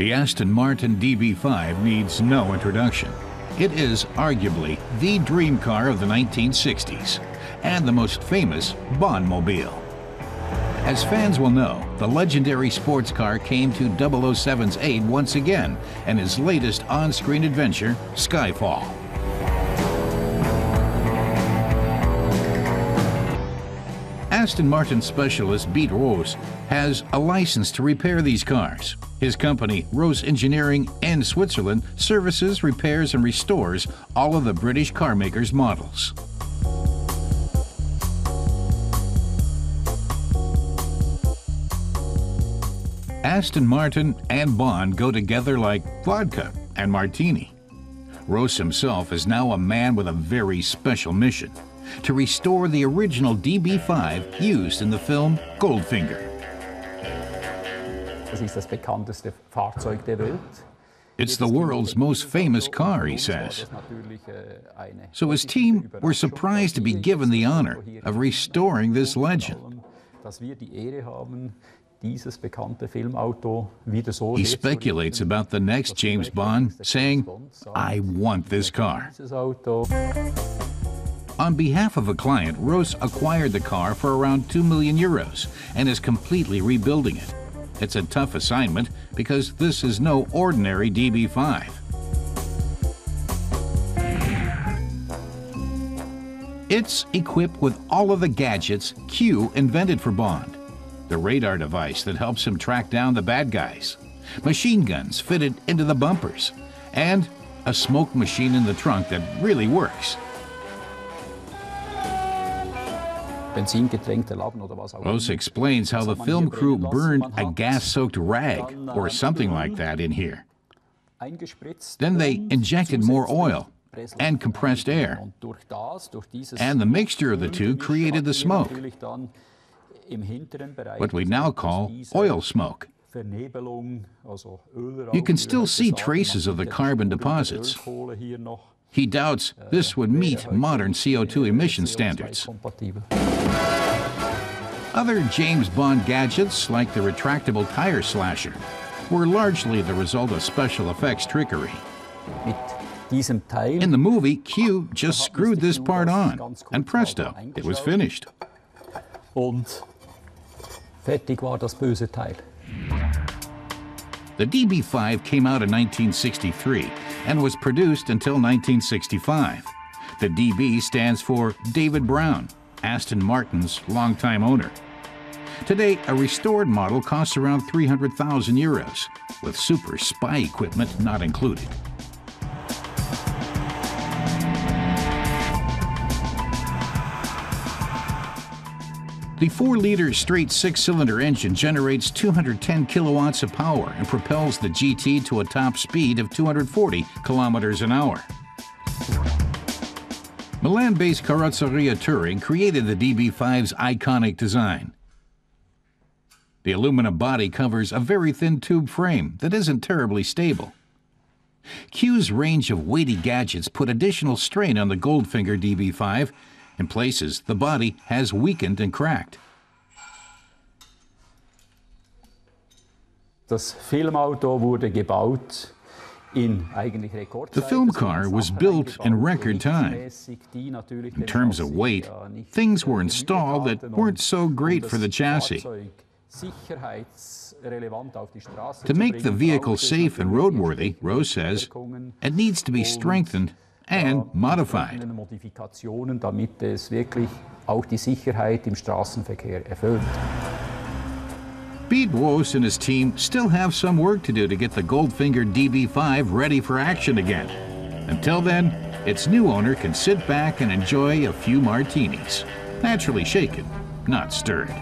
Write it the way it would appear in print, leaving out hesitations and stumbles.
The Aston Martin DB5 needs no introduction. It is arguably the dream car of the 1960s and the most famous Bondmobile. As fans will know, the legendary sports car came to 007's aid once again in his latest on-screen adventure, Skyfall. Aston Martin specialist Piet Roos has a license to repair these cars. His company, Roos Engineering in Switzerland, services, repairs, and restores all of the British car makers' models. Aston Martin and Bond go together like vodka and martini. Roos himself is now a man with a very special mission: to restore the original DB5 used in the film Goldfinger. It's the world's most famous car, he says. So his team were surprised to be given the honor of restoring this legend. He speculates about the next James Bond, saying, "I want this car." On behalf of a client, Roos acquired the car for around €2 million and is completely rebuilding it. It's a tough assignment because this is no ordinary DB5. It's equipped with all of the gadgets Q invented for Bond. The radar device that helps him track down the bad guys, machine guns fitted into the bumpers, and a smoke machine in the trunk that really works. Roos explains how the film crew burned a gas-soaked rag or something like that in here. Then they injected more oil and compressed air, and the mixture of the two created the smoke, what we now call oil smoke. You can still see traces of the carbon deposits. He doubts this would meet modern CO2 emission standards. Other James Bond gadgets, like the retractable tire slasher, were largely the result of special effects trickery. In the movie, Q just screwed this part on, and presto, it was finished. The DB5 came out in 1963 and was produced until 1965. The DB stands for David Brown, Aston Martin's longtime owner. Today, a restored model costs around €300,000, with super spy equipment not included. The 4-liter straight 6-cylinder engine generates 210 kilowatts of power and propels the GT to a top speed of 240 kilometers an hour. Milan-based Carrozzeria Touring created the DB5's iconic design. The aluminum body covers a very thin tube frame that isn't terribly stable. Q's range of weighty gadgets put additional strain on the Goldfinger DB5. In places, the body has weakened and cracked. The film car was built in record time. In terms of weight, things were installed that weren't so great for the chassis. To make the vehicle safe and roadworthy, Roos says, it needs to be strengthened and modified. Piet Roos and his team still have some work to do to get the Goldfinger DB5 ready for action again. Until then, its new owner can sit back and enjoy a few martinis, naturally shaken, not stirred.